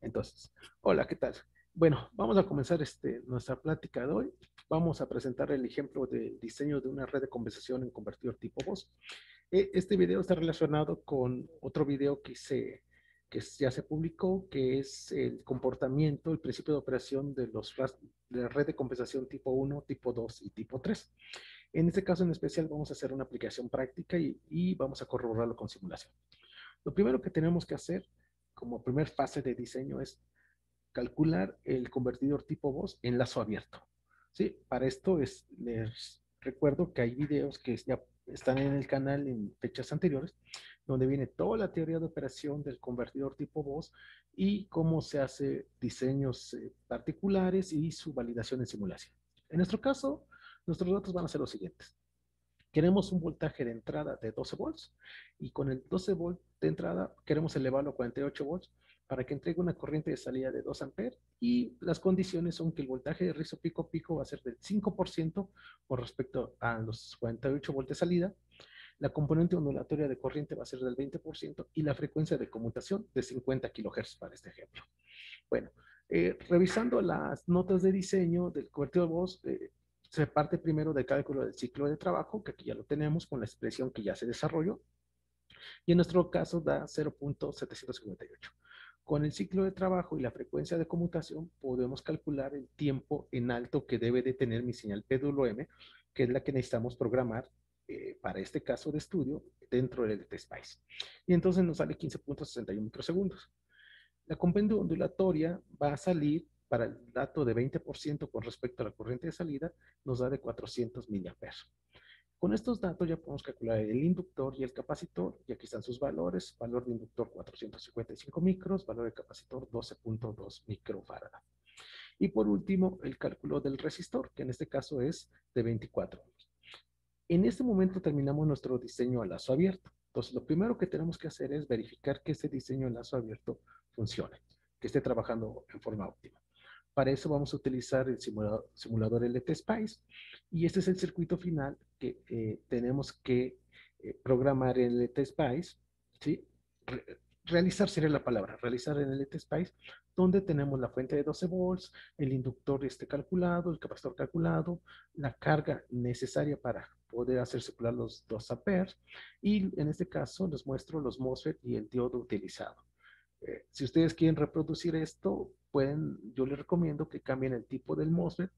Entonces, hola, ¿qué tal? Bueno, vamos a comenzar nuestra plática de hoy. Vamos a presentar el ejemplo del diseño de una red de conversación en convertidor tipo voz. Este video está relacionado con otro video ya se publicó, que es el comportamiento, el principio de operación de la red de compensación tipo uno, tipo 2 y tipo 3. En este caso en especial vamos a hacer una aplicación práctica y vamos a corroborarlo con simulación. Lo primero que tenemos que hacer como primer fase de diseño es calcular el convertidor tipo voz en lazo abierto. ¿Sí? Para esto les recuerdo que hay videos que ya están en el canal en fechas anteriores, donde viene toda la teoría de operación del convertidor tipo voz y cómo se hace diseños particulares y su validación en simulación. En nuestro caso, nuestros datos van a ser los siguientes. Queremos un voltaje de entrada de 12 volts y con el 12 volts de entrada queremos elevarlo a 48 volts para que entregue una corriente de salida de 2 amperes y las condiciones son que el voltaje de rizo pico pico va a ser del 5% con respecto a los 48 volts de salida, la componente ondulatoria de corriente va a ser del 20% y la frecuencia de conmutación de 50 kHz para este ejemplo. Bueno, revisando las notas de diseño del convertidor de voz, se parte primero del cálculo del ciclo de trabajo, que aquí ya lo tenemos con la expresión que ya se desarrolló, y en nuestro caso da 0.758. Con el ciclo de trabajo y la frecuencia de conmutación podemos calcular el tiempo en alto que debe de tener mi señal PWM, que es la que necesitamos programar para este caso de estudio dentro del LT-SPICE. Y entonces nos sale 15.61 microsegundos. La compendio ondulatoria va a salir para el dato de 20% con respecto a la corriente de salida, nos da de 400 miliamperes. Con estos datos ya podemos calcular el inductor y el capacitor, y aquí están sus valores. Valor de inductor 455 micros, valor de capacitor 12.2 microfarad. Y por último, el cálculo del resistor, que en este caso es de 24 ohms. En este momento terminamos nuestro diseño a lazo abierto. Entonces, lo primero que tenemos que hacer es verificar que este diseño a lazo abierto funcione, que esté trabajando en forma óptima. Para eso vamos a utilizar el simulador LT-SPICE y este es el circuito final que tenemos que programar en LT-SPICE, ¿sí? Realizar sería la palabra, realizar en el LT-SPICE, donde tenemos la fuente de 12 volts, el inductor calculado, el capacitor calculado, la carga necesaria para poder hacer circular los 2 amperes y en este caso les muestro los MOSFET y el diodo utilizado. Si ustedes quieren reproducir esto, yo les recomiendo que cambien el tipo del MOSFET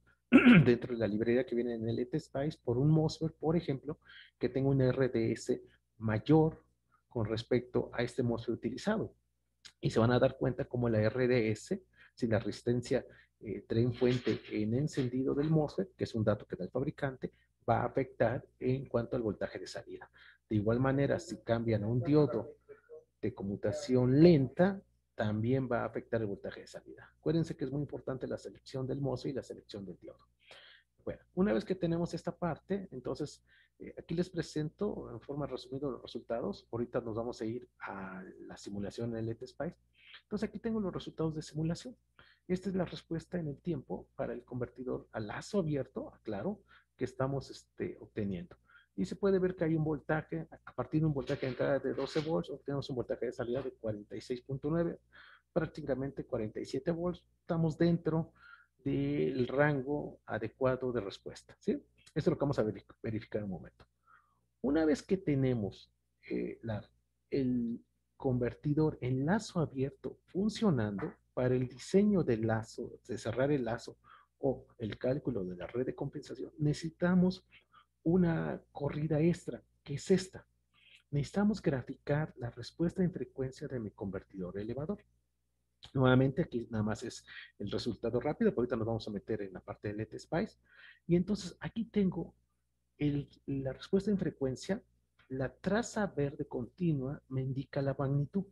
dentro de la librería que viene en el LTSpice por un MOSFET, por ejemplo, que tenga un RDS mayor con respecto a este MOSFET utilizado. Y se van a dar cuenta como la RDS, si la resistencia tren fuente en encendido del MOSFET, que es un dato que da el fabricante, va a afectar en cuanto al voltaje de salida. De igual manera, si cambian a un diodo de conmutación lenta, también va a afectar el voltaje de salida. Acuérdense que es muy importante la selección del MOSFET y la selección del diodo. Bueno, una vez que tenemos esta parte, entonces aquí les presento en forma resumida los resultados. Ahorita nos vamos a ir a la simulación en LTSpice. Entonces aquí tengo los resultados de simulación. Esta es la respuesta en el tiempo para el convertidor a lazo abierto, aclaro, que estamos obteniendo. Y se puede ver que hay un voltaje, a partir de un voltaje de entrada de 12 volts, obtenemos un voltaje de salida de 46.9, prácticamente 47 volts. Estamos dentro del rango adecuado de respuesta. ¿Sí? Esto es lo que vamos a verificar en un momento. Una vez que tenemos el convertidor en lazo abierto funcionando para el diseño del lazo, de cerrar el lazo o el cálculo de la red de compensación, necesitamos una corrida extra, que es esta. Necesitamos graficar la respuesta en frecuencia de mi convertidor elevador. Nuevamente, aquí nada más es el resultado rápido, pero ahorita nos vamos a meter en la parte de LTSpice. Y entonces aquí tengo la respuesta en frecuencia. La traza verde continua me indica la magnitud.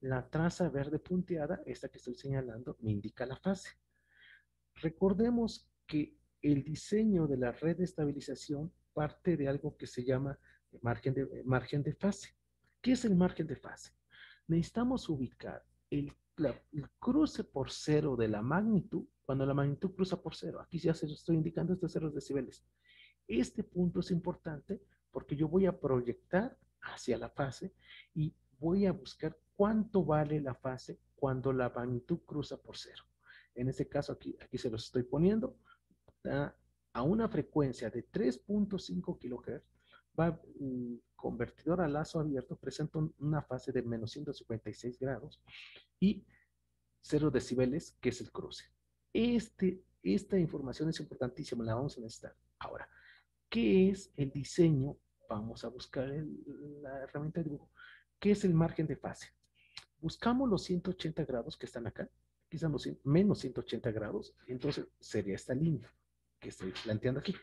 La traza verde punteada, esta que estoy señalando, me indica la fase. Recordemos que el diseño de la red de estabilización parte de algo que se llama margen de fase. ¿Qué es el margen de fase? Necesitamos ubicar el cruce por cero de la magnitud cuando la magnitud cruza por cero. Aquí ya se lo estoy indicando, estos 0 decibeles. Este punto es importante porque yo voy a proyectar hacia la fase y voy a buscar cuánto vale la fase cuando la magnitud cruza por cero. En este caso aquí se los estoy poniendo. A una frecuencia de 3.5 kHz, convertidor a lazo abierto presenta una fase de menos 156 grados y 0 decibeles, que es el cruce. Esta información es importantísima, la vamos a necesitar. Ahora, ¿qué es el diseño? Vamos a buscar la herramienta de dibujo. ¿Qué es el margen de fase? Buscamos los 180 grados que están acá. Aquí están los menos 180 grados. Entonces sería esta línea que estoy planteando aquí.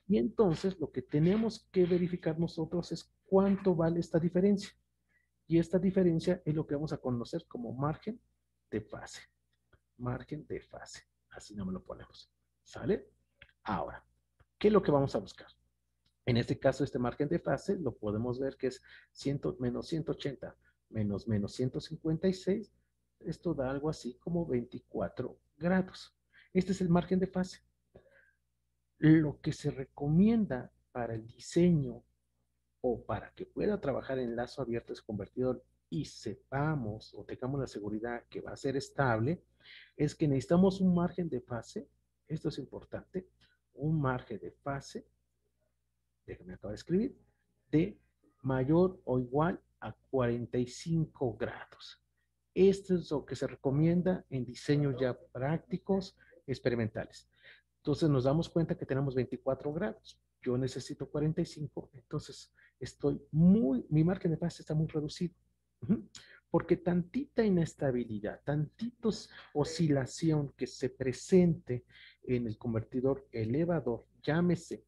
Y entonces lo que tenemos que verificar nosotros es cuánto vale esta diferencia. Y esta diferencia es lo que vamos a conocer como margen de fase. Margen de fase. Así no me lo ponemos. ¿Sale? Ahora, ¿qué es lo que vamos a buscar? En este caso, este margen de fase lo podemos ver que es menos 180 menos 156. Esto da algo así como 24 grados. Este es el margen de fase. Lo que se recomienda para el diseño o para que pueda trabajar en lazo abierto es convertidor y sepamos o tengamos la seguridad que va a ser estable, es que necesitamos un margen de fase. Esto es importante. Un margen de fase, déjame acabar de escribir, de mayor o igual a 45 grados. Esto es lo que se recomienda en diseños ya prácticos, experimentales. Entonces nos damos cuenta que tenemos 24 grados. Yo necesito 45, entonces mi margen de fase está muy reducido. Porque tantita inestabilidad, tantitos oscilación que se presente en el convertidor elevador, llámese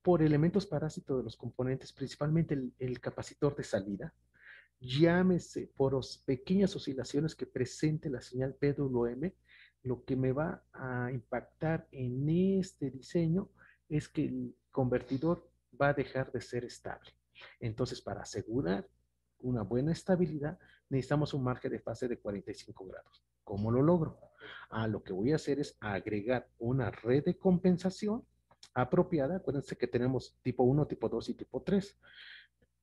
por elementos parásitos de los componentes, principalmente el capacitor de salida, llámese por pequeñas oscilaciones que presente la señal PWM, lo que me va a impactar en este diseño es que el convertidor va a dejar de ser estable. Entonces, para asegurar una buena estabilidad, necesitamos un margen de fase de 45 grados. ¿Cómo lo logro? Lo que voy a hacer es agregar una red de compensación apropiada. Acuérdense que tenemos tipo 1, tipo 2 y tipo 3.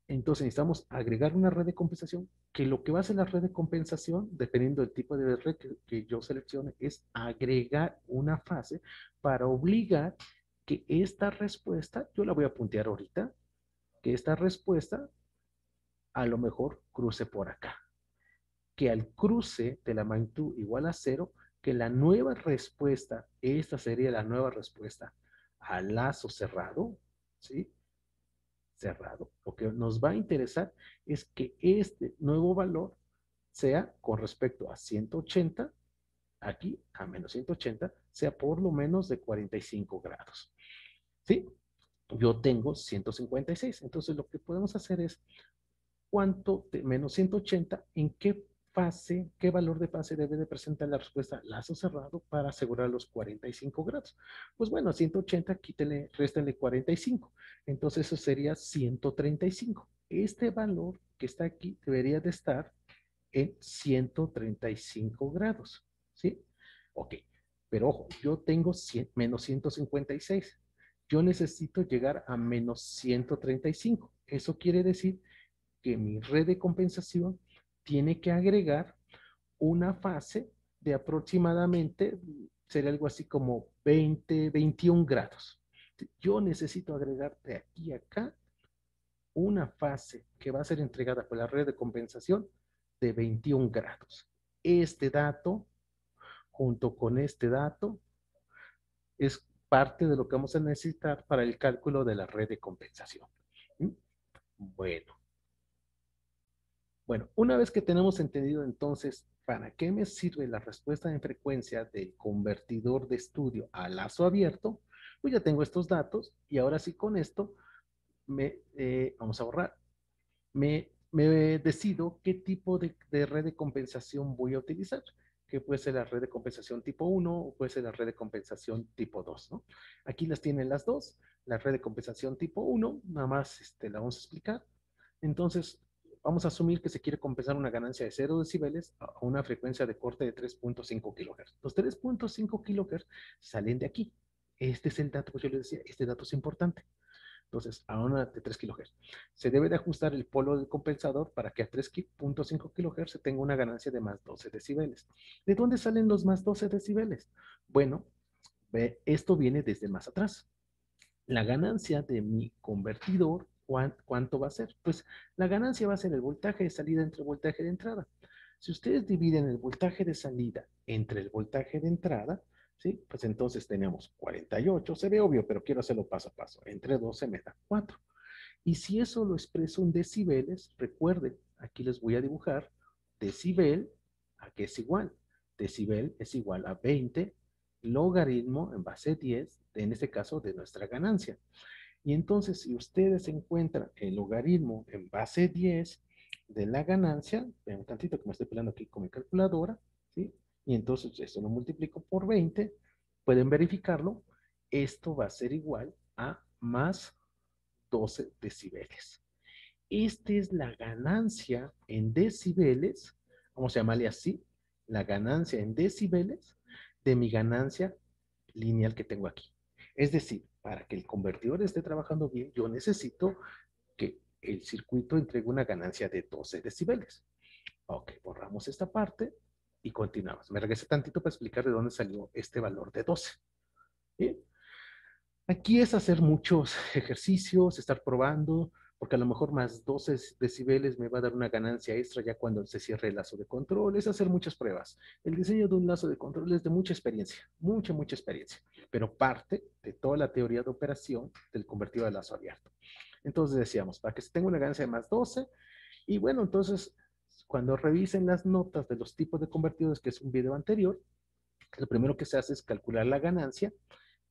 Entonces necesitamos agregar una red de compensación, que lo que va a hacer la red de compensación, dependiendo del tipo de red que yo seleccione, es agregar una fase para obligar que esta respuesta, yo la voy a puntear ahorita, que esta respuesta a lo mejor cruce por acá. Que al cruce de la magnitud igual a 0, que la nueva respuesta, esta sería la nueva respuesta al lazo cerrado, ¿sí? Cerrado. Lo que nos va a interesar es que este nuevo valor sea con respecto a 180, aquí a menos 180, sea por lo menos de 45 grados. ¿Sí? Yo tengo 156. Entonces lo que podemos hacer es cuánto de menos 180, en qué fase, qué valor de fase debe de presentar la respuesta lazo cerrado para asegurar los 45 grados. Pues bueno, 180, quítele, réstenle 45. Entonces eso sería 135. Este valor que está aquí debería de estar en 135 grados. ¿Sí? Ok. Pero ojo, yo tengo menos 156. Yo necesito llegar a menos 135. Eso quiere decir que mi red de compensación tiene que agregar una fase de aproximadamente, sería algo así como 20, 21 grados. Yo necesito agregar de aquí a acá una fase que va a ser entregada por la red de compensación de 21 grados. Este dato, junto con este dato, es parte de lo que vamos a necesitar para el cálculo de la red de compensación. Bueno, Bueno, una vez que tenemos entendido entonces para qué me sirve la respuesta en frecuencia del convertidor de estudio a lazo abierto, pues ya tengo estos datos y ahora sí con esto vamos a borrar. Me decido qué tipo de red de compensación voy a utilizar, que puede ser la red de compensación tipo 1 o puede ser la red de compensación tipo 2, ¿no? Aquí las tienen las dos. La red de compensación tipo 1, nada más la vamos a explicar. Entonces, vamos a asumir que se quiere compensar una ganancia de 0 decibeles a una frecuencia de corte de 3.5 kHz. Los 3.5 kHz salen de aquí. Este es el dato que yo les decía, este dato es importante. Entonces, a una de 3 kHz. Se debe de ajustar el polo del compensador para que a 3.5 kHz se tenga una ganancia de más 12 decibeles. ¿De dónde salen los más 12 decibeles? Bueno, esto viene desde más atrás. La ganancia de mi convertidor, ¿cuánto va a ser? Pues la ganancia va a ser el voltaje de salida entre el voltaje de entrada. Si ustedes dividen el voltaje de salida entre el voltaje de entrada, ¿sí? Pues entonces tenemos 48, se ve obvio, pero quiero hacerlo paso a paso. Entre 12 me da 4. Y si eso lo expreso en decibeles, recuerden, aquí les voy a dibujar decibel, ¿a qué es igual? Decibel es igual a 20 logaritmo en base 10, en este caso de nuestra ganancia. Y entonces, si ustedes encuentran el logaritmo en base 10 de la ganancia, vean un tantito que me estoy peleando aquí con mi calculadora, ¿sí? Y entonces esto lo multiplico por 20, pueden verificarlo, esto va a ser igual a más 12 decibeles. Esta es la ganancia en decibeles, vamos a llamarle así, la ganancia en decibeles de mi ganancia lineal que tengo aquí. Es decir, para que el convertidor esté trabajando bien, yo necesito que el circuito entregue una ganancia de 12 decibeles. Ok, borramos esta parte y continuamos. Me regresé tantito para explicar de dónde salió este valor de 12. ¿Bien? Aquí es hacer muchos ejercicios, estar probando, porque a lo mejor más 12 decibeles me va a dar una ganancia extra ya cuando se cierre el lazo de control. Es hacer muchas pruebas. El diseño de un lazo de control es de mucha experiencia, mucha experiencia, pero parte de toda la teoría de operación del convertido de lazo abierto. Entonces decíamos, para que se tenga una ganancia de más 12, y bueno, entonces cuando revisen las notas de los tipos de convertidores, que es un video anterior, lo primero que se hace es calcular la ganancia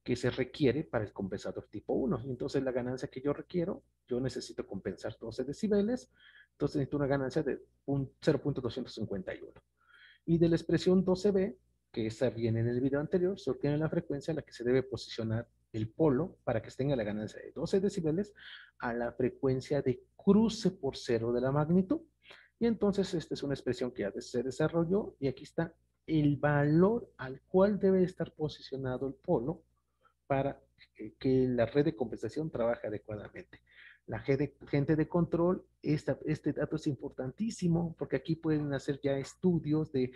que se requiere para el compensador tipo 1. Entonces, la ganancia que yo requiero, yo necesito compensar 12 decibeles, entonces necesito una ganancia de 0.251. Y de la expresión 12B, que esa viene en el video anterior, se obtiene la frecuencia a la que se debe posicionar el polo para que se tenga la ganancia de 12 decibeles a la frecuencia de cruce por cero de la magnitud. Y entonces esta es una expresión que ya se desarrolló y aquí está el valor al cual debe estar posicionado el polo para que la red de compensación trabaje adecuadamente. La gente de control, este dato es importantísimo porque aquí pueden hacer ya estudios de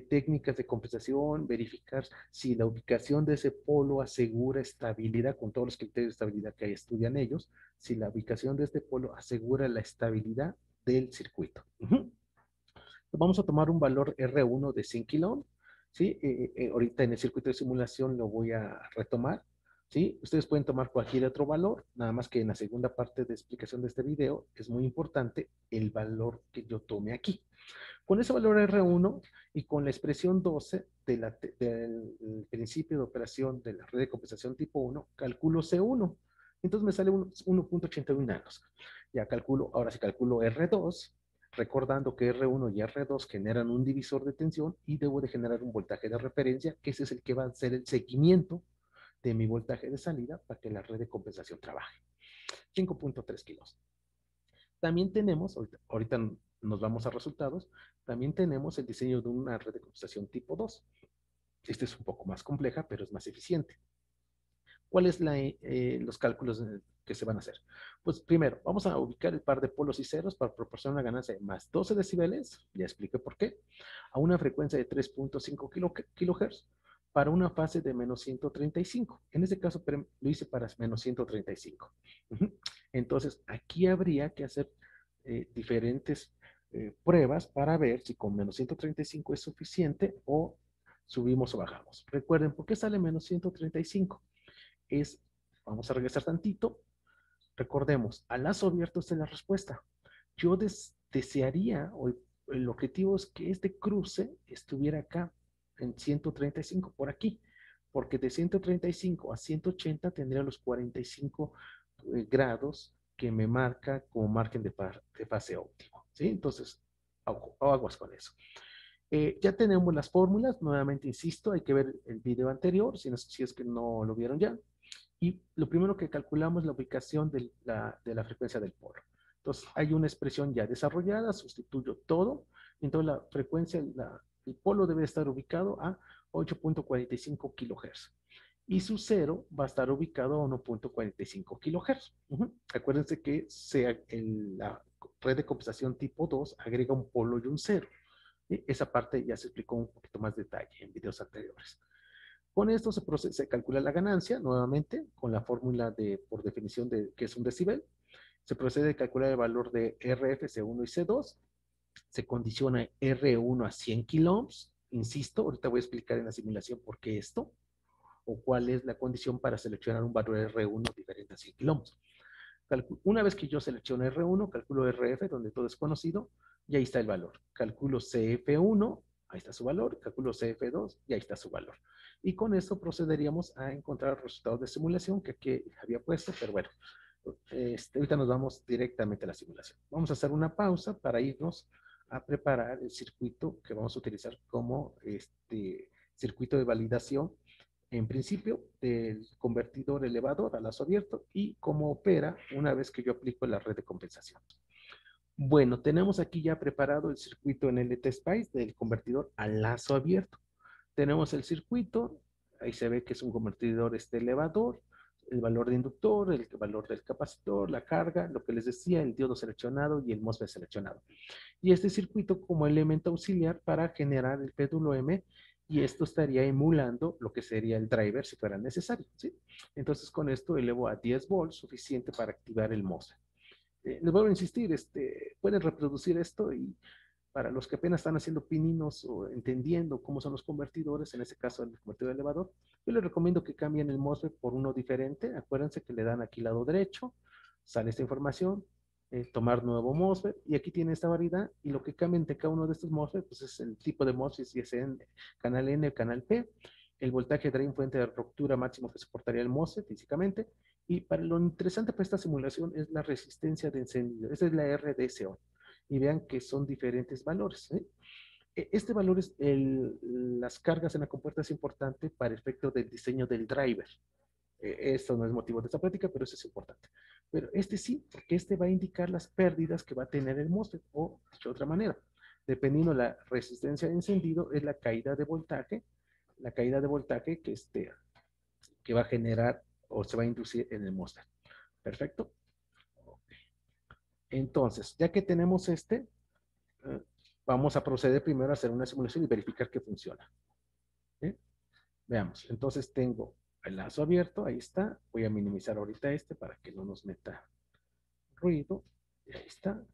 técnicas de compensación, verificar si la ubicación de ese polo asegura estabilidad con todos los criterios de estabilidad que estudian ellos, si la ubicación de este polo asegura la estabilidad del circuito. Vamos a tomar un valor R1 de 100 kilo. ¿Sí? Ahorita en el circuito de simulación lo voy a retomar. ¿Sí? Ustedes pueden tomar cualquier otro valor, nada más que en la segunda parte de explicación de este video es muy importante el valor que yo tome aquí. Con ese valor R1 y con la expresión 12 del principio de operación de la red de compensación tipo 1, calculo C1. Entonces me sale 1.81 nanos. Ya calculo, ahora sí calculo R2, recordando que R1 y R2 generan un divisor de tensión y debo de generar un voltaje de referencia, que ese es el que va a ser el seguimiento de mi voltaje de salida para que la red de compensación trabaje. 5.3 kilos. También tenemos, ahorita nos vamos a resultados, también tenemos el diseño de una red de compensación tipo 2. Este es un poco más compleja, pero es más eficiente. ¿Cuáles los cálculos que se van a hacer? Pues primero, vamos a ubicar el par de polos y ceros para proporcionar una ganancia de más 12 decibeles, ya expliqué por qué, a una frecuencia de 3.5 kHz para una fase de menos 135. En este caso lo hice para menos 135. Entonces, aquí habría que hacer diferentes pruebas para ver si con menos 135 es suficiente o subimos o bajamos. Recuerden, ¿por qué sale menos 135? Vamos a regresar tantito, recordemos, a lazo abierto es la respuesta. Yo desearía, o el objetivo es que este cruce estuviera acá, en 135, por aquí, porque de 135 a 180 tendría los 45 grados que me marca como margen de fase óptimo, ¿sí? Entonces, aguas con eso. Ya tenemos las fórmulas, nuevamente insisto, hay que ver el video anterior, si es que no lo vieron ya. Y lo primero que calculamos es la ubicación de la frecuencia del polo. Entonces, hay una expresión ya desarrollada, sustituyo todo. Entonces, la frecuencia, el polo debe estar ubicado a 8.45 kHz. y su cero va a estar ubicado a 1.45 kilohertz. Acuérdense que la red de compensación tipo 2 agrega un polo y un cero. Esa parte ya se explicó un poquito más detalle en videos anteriores. Con esto se calcula la ganancia, nuevamente, con la fórmula por definición de qué es un decibel. Se procede a calcular el valor de RF, C1 y C2. Se condiciona R1 a 100 kiloohms. Insisto, ahorita voy a explicar en la simulación por qué esto, o cuál es la condición para seleccionar un valor R1 diferente a 100 kiloohms. Una vez que yo selecciono R1, calculo RF, donde todo es conocido, y ahí está el valor. Calculo CF1, ahí está su valor. Calculo CF2, y ahí está su valor. Y con eso procederíamos a encontrar los resultados de simulación que aquí había puesto, pero bueno, ahorita nos vamos directamente a la simulación. Vamos a hacer una pausa para irnos a preparar el circuito que vamos a utilizar como circuito de validación, en principio, del convertidor elevador a lazo abierto y cómo opera una vez que yo aplico la red de compensación. Bueno, tenemos aquí ya preparado el circuito en LTSpice del convertidor a lazo abierto. Tenemos el circuito, ahí se ve que es un convertidor elevador, el valor de inductor, el valor del capacitor, la carga, lo que les decía, el diodo seleccionado y el MOSFET seleccionado. Y este circuito como elemento auxiliar para generar el péndulo M, y esto estaría emulando lo que sería el driver si fuera necesario, ¿sí? Entonces con esto elevo a 10 volts, suficiente para activar el MOSFET. Les vuelvo a insistir, pueden reproducir esto, y para los que apenas están haciendo pininos o entendiendo cómo son los convertidores, en este caso el convertidor elevador, yo les recomiendo que cambien el MOSFET por uno diferente. Acuérdense que le dan aquí lado derecho, sale esta información, tomar nuevo MOSFET, y aquí tiene esta variedad, y lo que cambian de cada uno de estos MOSFET pues es el tipo de MOSFET, si es en canal N o canal P, el voltaje drain, fuente de ruptura máximo que soportaría el MOSFET físicamente, y para lo interesante para esta simulación es la resistencia de encendido. Esa es la RDSO. Y vean que son diferentes valores. Este valor es las cargas en la compuerta, es importante para efecto del diseño del driver. Esto no es motivo de esta plática, pero eso es importante. Pero este sí, porque este va a indicar las pérdidas que va a tener el MOSFET, o de otra manera, dependiendo de la resistencia de encendido, es la caída de voltaje, que va a generar o se va a inducir en el MOSFET. Perfecto. Entonces, ya que tenemos vamos a proceder primero a hacer una simulación y verificar que funciona. ¿Sí? Veamos, entonces tengo el lazo abierto, ahí está. Voy a minimizar ahorita para que no nos meta ruido. Y ahí está.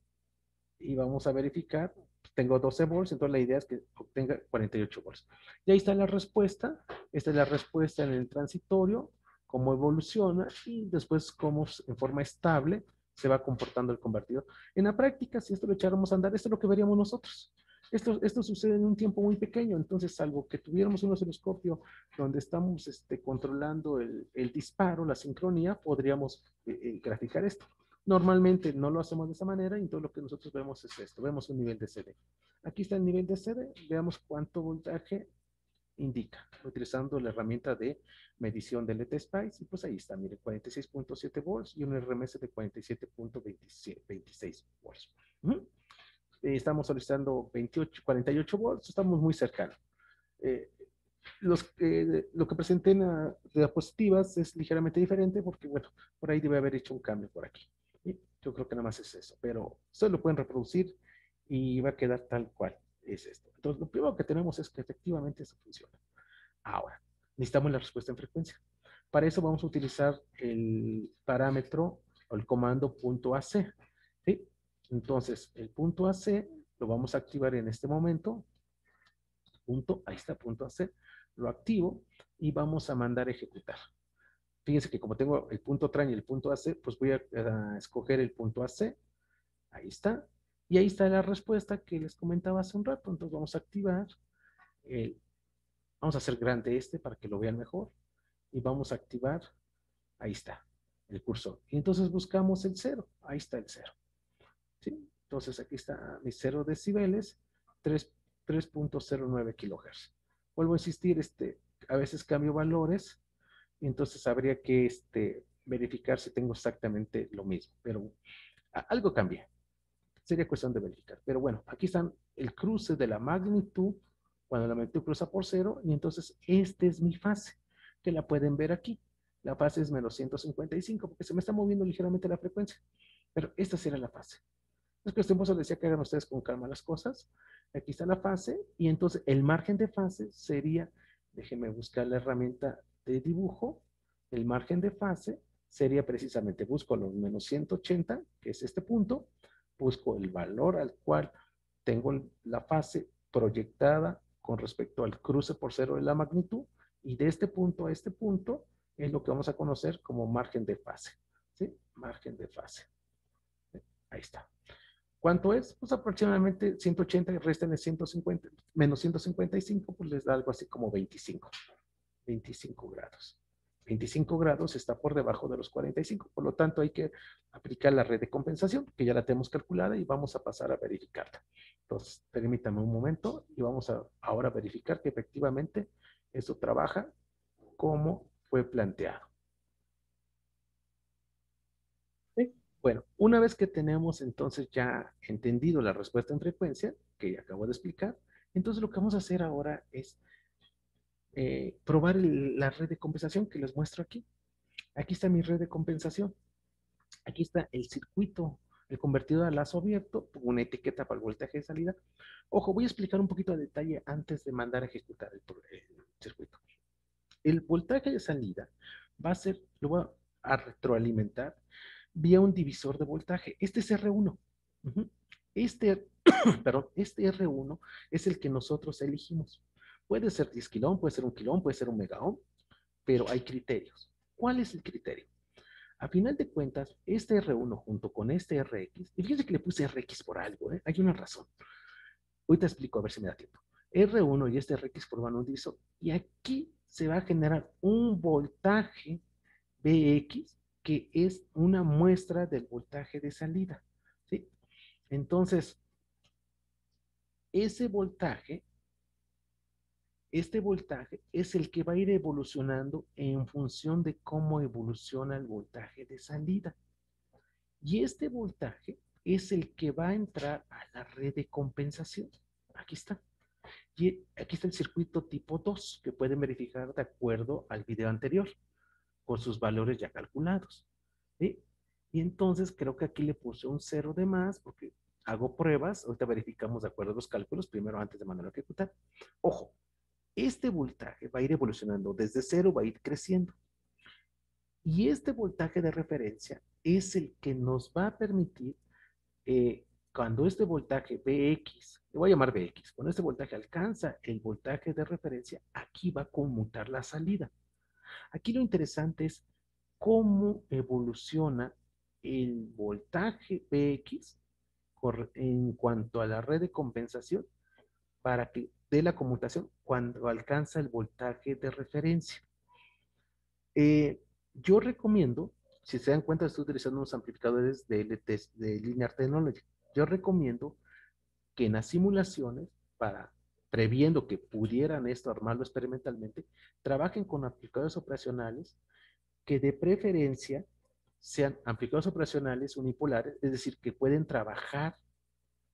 Y vamos a verificar. Tengo 12 volts, entonces la idea es que obtenga 48 volts. Y ahí está la respuesta. Esta es la respuesta en el transitorio, cómo evoluciona, y después cómo en forma estable se va comportando el convertidor. En la práctica, si esto lo echáramos a andar, esto es lo que veríamos nosotros. Esto sucede en un tiempo muy pequeño, entonces salvo que tuviéramos un osciloscopio donde estamos controlando el disparo, la sincronía, podríamos graficar esto. Normalmente no lo hacemos de esa manera, y todo lo que nosotros vemos es esto. Vemos un nivel de CD. Aquí está el nivel de CD. Veamos cuánto voltaje indica, utilizando la herramienta de medición del LTSpice, y pues ahí está, mire, 46.7 volts y un RMS de 47.26 volts. Estamos solicitando 48 volts, estamos muy cercanos. Lo que presenté en las diapositivas es ligeramente diferente, porque, bueno, por ahí debe haber hecho un cambio por aquí. Y yo creo que nada más es eso, pero ustedes lo pueden reproducir y va a quedar tal cual es esto. Entonces, lo primero que tenemos es que efectivamente eso funciona. Ahora, necesitamos la respuesta en frecuencia. Para eso vamos a utilizar el parámetro o el comando .ac. ¿Sí? Entonces, el .ac lo vamos a activar en este momento. Ahí está, .ac. Lo activo y vamos a mandar a ejecutar. Fíjense que como tengo el .tran y el .ac, pues voy a escoger el .ac. Ahí está. Y ahí está la respuesta que les comentaba hace un rato. Entonces vamos a activar vamos a hacer grande para que lo vean mejor. Y vamos a activar, ahí está, el cursor. Y entonces buscamos el 0. Ahí está el 0. ¿Sí? Entonces aquí está mis 0 decibeles, 3.09 kilohertz. Vuelvo a insistir, a veces cambio valores, y entonces habría que verificar si tengo exactamente lo mismo. Pero algo cambia. Sería cuestión de verificar. Pero bueno, aquí están el cruce de la magnitud cuando la magnitud cruza por 0, y entonces esta es mi fase. que la pueden ver aquí. La fase es menos 155 porque se me está moviendo ligeramente la frecuencia. Pero esta será la fase. Es cuestión, pues, les decía que hagan ustedes con calma las cosas. Aquí está la fase y entonces el margen de fase sería, déjenme buscar la herramienta de dibujo, el margen de fase sería precisamente, busco los menos 180, que es este punto, busco el valor al cual tengo la fase proyectada con respecto al cruce por cero de la magnitud, y de este punto a este punto es lo que vamos a conocer como margen de fase. ¿Sí? Margen de fase. Ahí está. ¿Cuánto es? Pues aproximadamente 180 y resten de 150, menos 155, pues les da algo así como 25 grados. 25 grados está por debajo de los 45, por lo tanto hay que aplicar la red de compensación, que ya la tenemos calculada y vamos a pasar a verificarla. Entonces, permítame un momento y vamos a ahora verificar que efectivamente eso trabaja como fue planteado. ¿Sí? Bueno, una vez que tenemos entonces ya entendido la respuesta en frecuencia, que ya acabo de explicar, entonces lo que vamos a hacer ahora es probar la red de compensación que les muestro aquí. Aquí está mi red de compensación. Aquí está el circuito, el convertidor a lazo abierto, una etiqueta para el voltaje de salida. Ojo, voy a explicar un poquito de detalle antes de mandar a ejecutar el circuito. El voltaje de salida va a ser, lo voy a retroalimentar vía un divisor de voltaje. Este es R1. Este, perdón, este R1 es el que nosotros elegimos. Puede ser 10 kilómetros, puede ser 1 kilómetro, puede ser 1 megaohm, pero hay criterios. ¿Cuál es el criterio? A final de cuentas, este R1 junto con este RX, y fíjense que le puse RX por algo, ¿eh? Hay una razón. Hoy te explico a ver si me da tiempo. R1 y este RX forman un divisor, y aquí se va a generar un voltaje BX que es una muestra del voltaje de salida. ¿Sí? Entonces, ese voltaje, este voltaje es el que va a ir evolucionando en función de cómo evoluciona el voltaje de salida. Y este voltaje es el que va a entrar a la red de compensación. Aquí está. Y aquí está el circuito tipo 2 que pueden verificar de acuerdo al video anterior con sus valores ya calculados. ¿Sí? Y entonces creo que aquí le puse un 0 de más porque hago pruebas. Ahorita verificamos de acuerdo a los cálculos primero antes de mandarlo a ejecutar. Ojo, este voltaje va a ir evolucionando desde 0, va a ir creciendo. Y este voltaje de referencia es el que nos va a permitir, cuando este voltaje Vx, le voy a llamar Vx, cuando este voltaje alcanza el voltaje de referencia, aquí va a conmutar la salida. Aquí lo interesante es cómo evoluciona el voltaje Vx en cuanto a la red de compensación para que dé la conmutación cuando alcanza el voltaje de referencia. Yo recomiendo, si se dan cuenta, estoy utilizando unos amplificadores de LT, de Linear Technology. Yo recomiendo que en las simulaciones, para previendo que pudieran esto armarlo experimentalmente, trabajen con amplificadores operacionales que de preferencia sean amplificadores operacionales unipolares, es decir, que pueden trabajar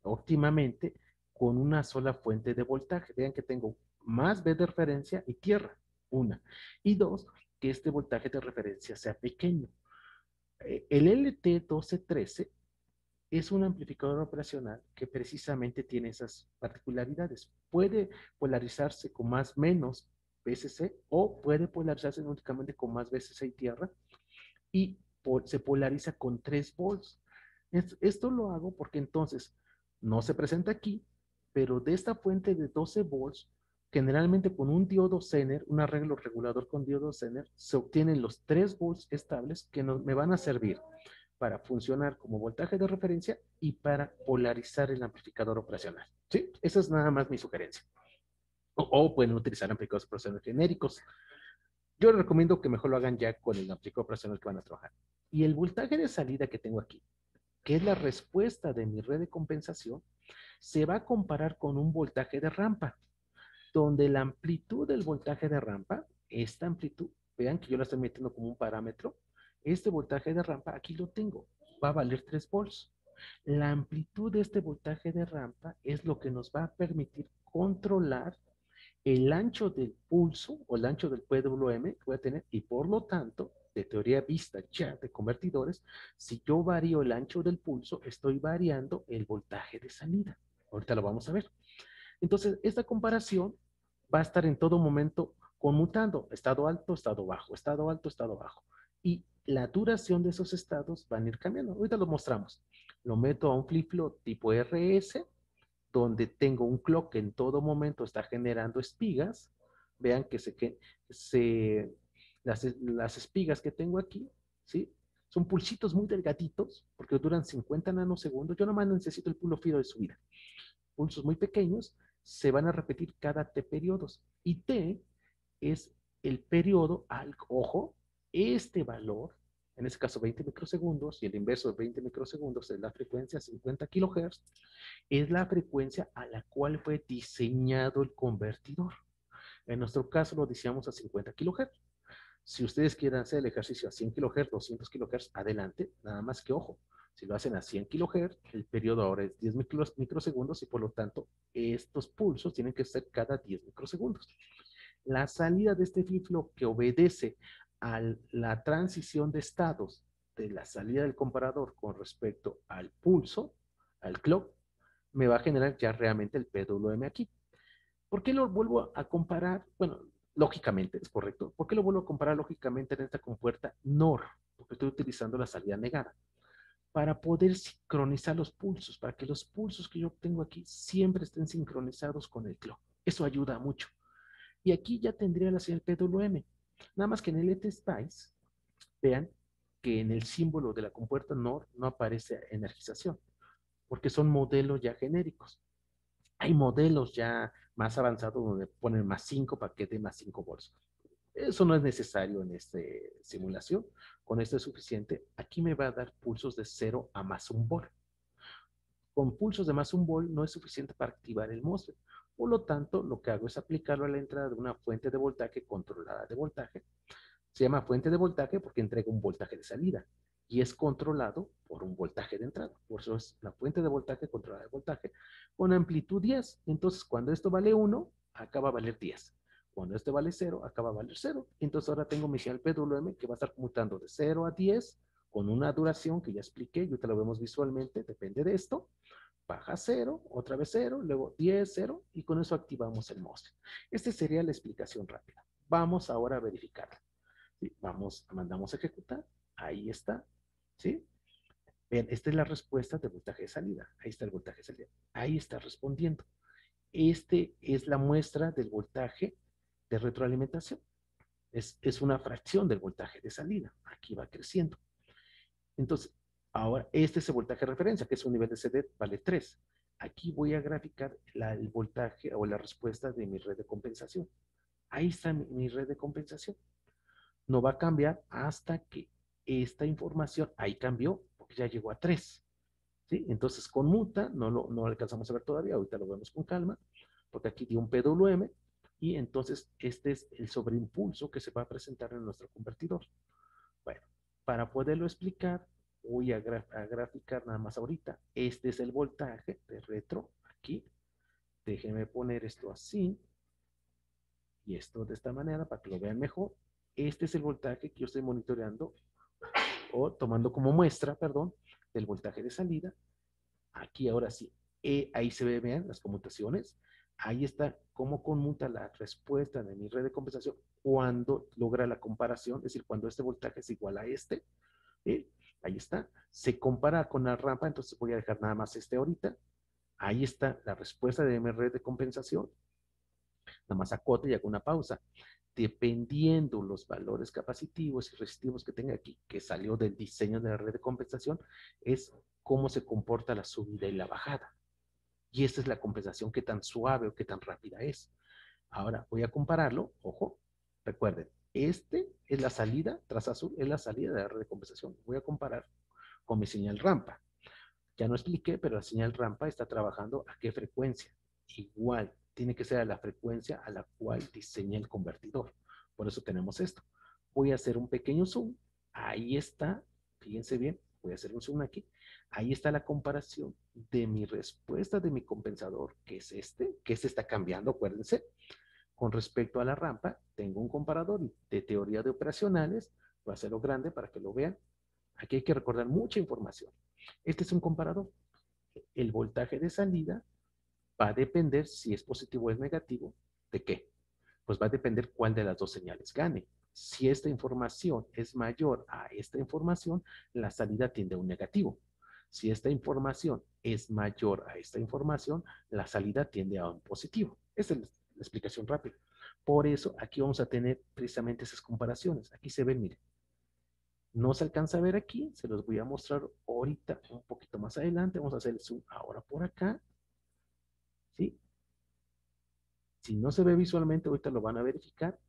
óptimamente con una sola fuente de voltaje. Vean que tengo más B de referencia y tierra, una. Y dos, que este voltaje de referencia sea pequeño. El LT1213 es un amplificador operacional que precisamente tiene esas particularidades. Puede polarizarse con más menos VCC o puede polarizarse únicamente con más VCC y tierra y se polariza con 3 volts. Esto lo hago porque entonces no se presenta aquí, pero de esta fuente de 12 volts, generalmente con un diodo Zener, un arreglo regulador con diodo Zener, se obtienen los 3 volts estables que me van a servir para funcionar como voltaje de referencia y para polarizar el amplificador operacional. ¿Sí? Esa es nada más mi sugerencia. O pueden utilizar amplificadores operacionales genéricos. Yo les recomiendo que mejor lo hagan ya con el amplificador operacional que van a trabajar. Y el voltaje de salida que tengo aquí, que es la respuesta de mi red de compensación, se va a comparar con un voltaje de rampa, donde la amplitud del voltaje de rampa, esta amplitud, vean que yo la estoy metiendo como un parámetro, este voltaje de rampa, aquí lo tengo, va a valer 3 volts. La amplitud de este voltaje de rampa es lo que nos va a permitir controlar el ancho del pulso o el ancho del PWM que voy a tener y por lo tanto, de teoría vista ya de convertidores, si yo varío el ancho del pulso, estoy variando el voltaje de salida. Ahorita lo vamos a ver. Entonces, esta comparación va a estar en todo momento conmutando, estado alto, estado bajo, estado alto, estado bajo. Y la duración de esos estados van a ir cambiando. Ahorita lo mostramos. Lo meto a un flip-flop tipo RS, donde tengo un clock que en todo momento está generando espigas. Vean que las espigas que tengo aquí, ¿sí? Son pulsitos muy delgaditos, porque duran 50 nanosegundos. Yo nomás necesito el pulo fido de subida. Pulsos muy pequeños se van a repetir cada T periodos. Y T es el periodo al, ojo, este valor, en este caso 20 microsegundos, y el inverso de 20 microsegundos es la frecuencia 50 kilohertz, es la frecuencia a la cual fue diseñado el convertidor. En nuestro caso lo diseñamos a 50 kilohertz. Si ustedes quieren hacer el ejercicio a 100 kilohertz, 200 kilohertz, adelante, nada más que ojo. Si lo hacen a 100 kilohertz, el periodo ahora es 10 microsegundos y por lo tanto estos pulsos tienen que ser cada 10 microsegundos. La salida de este flip-flop que obedece a la transición de estados de la salida del comparador con respecto al pulso, al clock, me va a generar ya realmente el PWM aquí. ¿Por qué lo vuelvo a comparar? Bueno, lógicamente, es correcto. ¿Por qué lo vuelvo a comparar lógicamente en esta compuerta NOR? Porque estoy utilizando la salida negada. Para poder sincronizar los pulsos, para que los pulsos que yo tengo aquí siempre estén sincronizados con el clock. Eso ayuda mucho. Y aquí ya tendría la señal PWM. Nada más que en el ETSPICE, vean que en el símbolo de la compuerta NOR no aparece energización, porque son modelos ya genéricos. Hay modelos ya más avanzados donde ponen más 5 para que dé más 5 volts. Eso no es necesario en esta simulación. Con esto es suficiente. Aquí me va a dar pulsos de 0 a más 1 volt. Con pulsos de más 1 volt no es suficiente para activar el MOSFET. Por lo tanto, lo que hago es aplicarlo a la entrada de una fuente de voltaje controlada de voltaje. Se llama fuente de voltaje porque entrega un voltaje de salida y es controlado por un voltaje de entrada. Por eso es la fuente de voltaje controlada de voltaje con amplitud 10. Entonces, cuando esto vale 1, acaba a valer 10. Cuando este vale 0, acaba a valer 0. Entonces, ahora tengo mi señal PWM que va a estar mutando de 0 a 10 con una duración que ya expliqué, y te lo vemos visualmente, depende de esto. Baja 0, otra vez 0, luego 10, 0, y con eso activamos el MOSFET. Esta sería la explicación rápida. Vamos ahora a verificarla. ¿Sí? Mandamos a ejecutar, ahí está, ¿sí? Vean, esta es la respuesta de voltaje de salida, ahí está el voltaje de salida, ahí está respondiendo. Este es la muestra del voltaje de retroalimentación, es una fracción del voltaje de salida, aquí va creciendo. Entonces, ahora este es el voltaje de referencia, que es un nivel de CD, vale 3. Aquí voy a graficar el voltaje o la respuesta de mi red de compensación. Ahí está mi red de compensación. No va a cambiar hasta que esta información, ahí cambió, porque ya llegó a 3. ¿Sí? Entonces conmuta, no lo alcanzamos a ver todavía, ahorita lo vemos con calma, porque aquí dio un PWM, y entonces este es el sobreimpulso que se va a presentar en nuestro convertidor. Bueno, para poderlo explicar, voy a graficar nada más ahorita. Este es el voltaje de retro, aquí. Déjenme poner esto así, y esto de esta manera, para que lo vean mejor. Este es el voltaje que yo estoy monitoreando o tomando como muestra, perdón, del voltaje de salida. Aquí ahora sí, ahí se vean las conmutaciones. Ahí está cómo conmuta la respuesta de mi red de compensación cuando logra la comparación, es decir, cuando este voltaje es igual a este. ¿Eh? Ahí está. Se compara con la rampa, entonces voy a dejar nada más este ahorita. Ahí está la respuesta de mi red de compensación. Nada más acoto y hago una pausa. Dependiendo los valores capacitivos y resistivos que tenga aquí, que salió del diseño de la red de compensación, es cómo se comporta la subida y la bajada. Y esta es la compensación, qué tan suave o qué tan rápida es. Ahora voy a compararlo, ojo, recuerden, este es la salida, tras azul es la salida de la red de compensación. Voy a comparar con mi señal rampa. Ya no expliqué, pero la señal rampa está trabajando a qué frecuencia. Igual, tiene que ser a la frecuencia a la cual diseña el convertidor. Por eso tenemos esto. Voy a hacer un pequeño zoom. Ahí está. Fíjense bien. Voy a hacer un zoom aquí. Ahí está la comparación de mi respuesta de mi compensador, que es este está cambiando, acuérdense. Con respecto a la rampa, tengo un comparador de teoría de operacionales. Voy a hacerlo grande para que lo vean. Aquí hay que recordar mucha información. Este es un comparador. El voltaje de salida va a depender si es positivo o es negativo. ¿De qué? Pues va a depender cuál de las dos señales gane. Si esta información es mayor a esta información, la salida tiende a un negativo. Si esta información es mayor a esta información, la salida tiende a un positivo. Esa es la explicación rápida. Por eso aquí vamos a tener precisamente esas comparaciones. Aquí se ven, miren. No se alcanza a ver aquí, se los voy a mostrar ahorita un poquito más adelante. Vamos a hacer el zoom ahora por acá. ¿Sí? Si no se ve visualmente, ahorita lo van a verificar.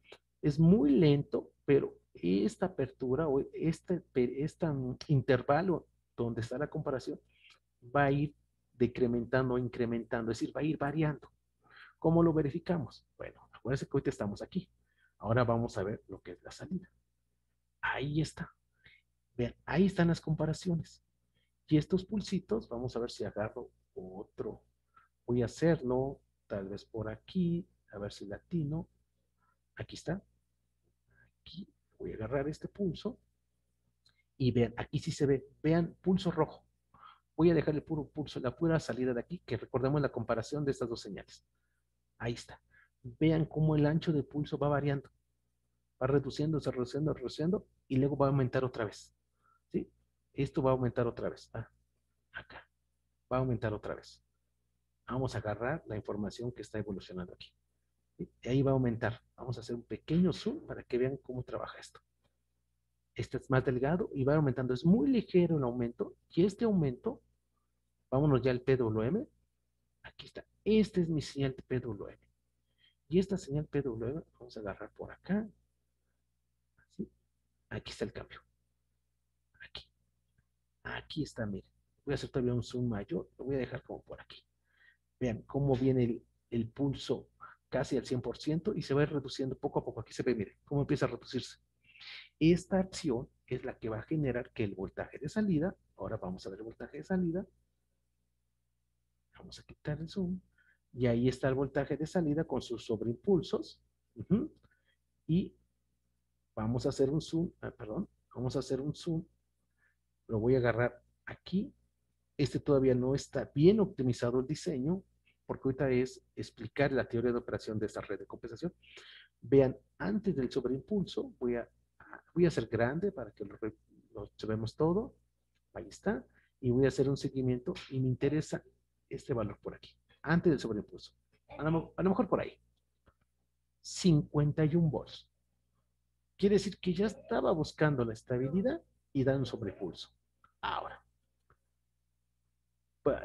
Es muy lento, pero esta apertura o este intervalo donde está la comparación va a ir decrementando o incrementando, es decir, va a ir variando. ¿Cómo lo verificamos? Bueno, acuérdense que ahorita estamos aquí. Ahora vamos a ver lo que es la salida. Ahí está. Vean, ahí están las comparaciones. Y estos pulsitos, vamos a ver si agarro otro. Voy a hacerlo tal vez por aquí, a ver si latino. Aquí está. Aquí voy a agarrar este pulso y vean, aquí sí se ve, vean, pulso rojo. Voy a dejar el puro pulso, la pura salida de aquí, que recordemos la comparación de estas dos señales. Ahí está. Vean cómo el ancho de pulso va variando. Va reduciéndose, reduciendo, reduciendo, y luego va a aumentar otra vez. ¿Sí? Esto va a aumentar otra vez. Ah, acá. Va a aumentar otra vez. Vamos a agarrar la información que está evolucionando aquí. ¿Sí? Y ahí va a aumentar. Vamos a hacer un pequeño zoom para que vean cómo trabaja esto. Este es más delgado y va aumentando. Es muy ligero el aumento. Y este aumento, vámonos ya al PWM. Aquí está. Esta es mi señal de PWM. Y esta señal PWM, vamos a agarrar por acá. ¿Sí? Aquí está el cambio. Aquí. Aquí está, miren. Voy a hacer todavía un zoom mayor. Lo voy a dejar como por aquí. Vean cómo viene el pulso casi al 100% y se va reduciendo poco a poco. Aquí se ve, miren, cómo empieza a reducirse. Esta acción es la que va a generar que el voltaje de salida, ahora vamos a ver el voltaje de salida, vamos a quitar el zoom, y ahí está el voltaje de salida con sus sobreimpulsos, y vamos a hacer un zoom, perdón, vamos a hacer un zoom, lo voy a agarrar aquí, este todavía no está bien optimizado el diseño, porque ahorita es explicar la teoría de operación de esta red de compensación. Vean, antes del sobreimpulso, voy a hacer grande para que lo observemos todo. Ahí está. Y voy a hacer un seguimiento y me interesa este valor por aquí, antes del sobreimpulso. A lo mejor por ahí. 51 volts. Quiere decir que ya estaba buscando la estabilidad y da un sobrepulso. Ahora,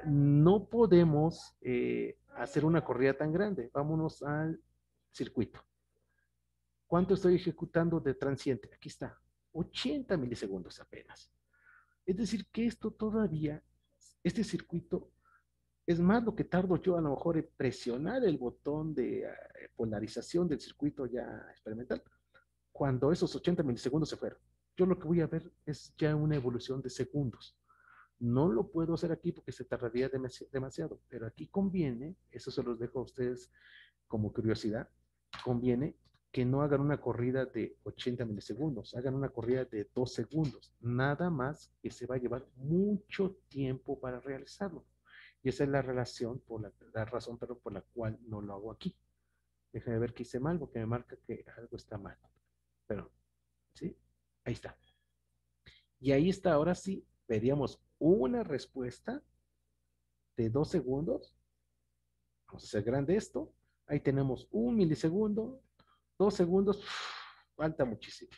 no podemos hacer una corrida tan grande. Vámonos al circuito. ¿Cuánto estoy ejecutando de transiente? Aquí está. 80 milisegundos apenas. Es decir, que esto todavía, este circuito, es más lo que tardo yo a lo mejor en presionar el botón de polarización del circuito ya experimental, cuando esos 80 milisegundos se fueron. Yo lo que voy a ver es ya una evolución de segundos. No lo puedo hacer aquí porque se tardaría demasiado, pero aquí conviene, eso se los dejo a ustedes como curiosidad, conviene que no hagan una corrida de 80 milisegundos, hagan una corrida de 2 segundos, nada más que se va a llevar mucho tiempo para realizarlo. Y esa es la relación, la razón por la cual no lo hago aquí. Déjenme ver que hice mal porque me marca que algo está mal. Pero, ¿sí? Ahí está. Y ahí está, ahora sí, veríamos una respuesta de 2 segundos. Vamos a hacer grande esto. Ahí tenemos 1 milisegundo, 2 segundos, falta muchísimo.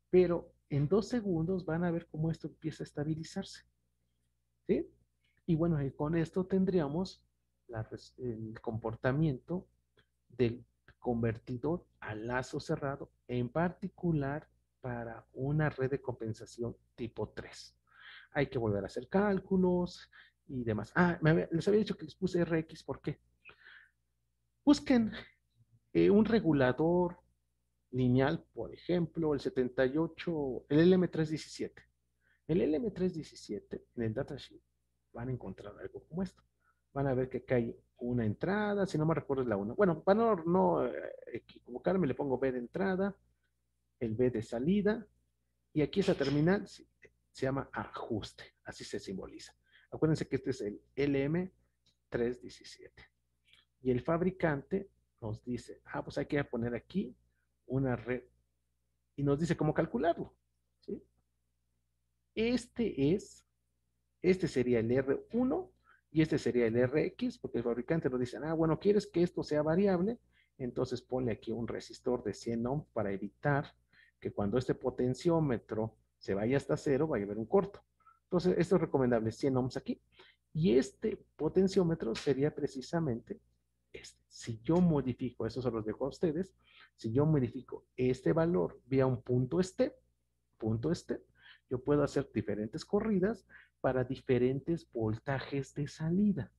Pero en 2 segundos van a ver cómo esto empieza a estabilizarse. ¿Sí? Y bueno, con esto tendríamos el comportamiento del convertidor a lazo cerrado, en particular para una red de compensación tipo 3. Hay que volver a hacer cálculos y demás. Les había dicho que les puse RX, ¿por qué? Busquen un regulador lineal, por ejemplo, el 78, el LM317. El LM317 en el datasheet van a encontrar algo como esto. Van a ver que cae una entrada, si no me recuerdo es la 1. Bueno, para no equivocarme, le pongo B de entrada, el B de salida, y aquí esa terminal se llama ajuste, así se simboliza. Acuérdense que este es el LM317. Y el fabricante nos dice, pues hay que poner aquí una red, y nos dice cómo calcularlo. ¿Sí? Este es, este sería el R1 y este sería el RX, porque el fabricante nos dice, bueno, ¿quieres que esto sea variable? Entonces ponle aquí un resistor de 100 ohms para evitar que cuando este potenciómetro se vaya hasta cero, vaya a haber un corto. Entonces, esto es recomendable, 100 ohms aquí. Y este potenciómetro sería precisamente este. Si yo modifico, eso se los dejo a ustedes, si yo modifico este valor vía un punto step, yo puedo hacer diferentes corridas para diferentes voltajes de salida.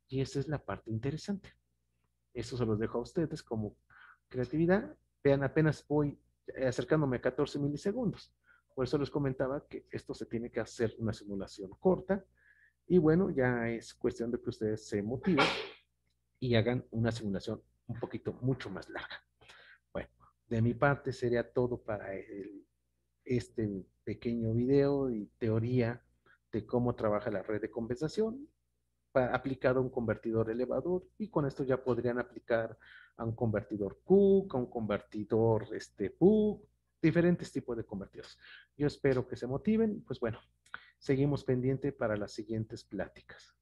Y esa es la parte interesante. Eso se los dejo a ustedes como creatividad. Vean, apenas voy acercándome a 14 milisegundos. Por eso les comentaba que esto se tiene que hacer una simulación corta. Y bueno, ya es cuestión de que ustedes se motiven y hagan una simulación un poquito mucho más larga. Bueno, de mi parte sería todo para este pequeño video y teoría de cómo trabaja la red de compensación aplicado a un convertidor elevador, y con esto ya podrían aplicar a un convertidor Cook, a un convertidor PUC, diferentes tipos de convertidores. Yo espero que se motiven, pues bueno, seguimos pendiente para las siguientes pláticas.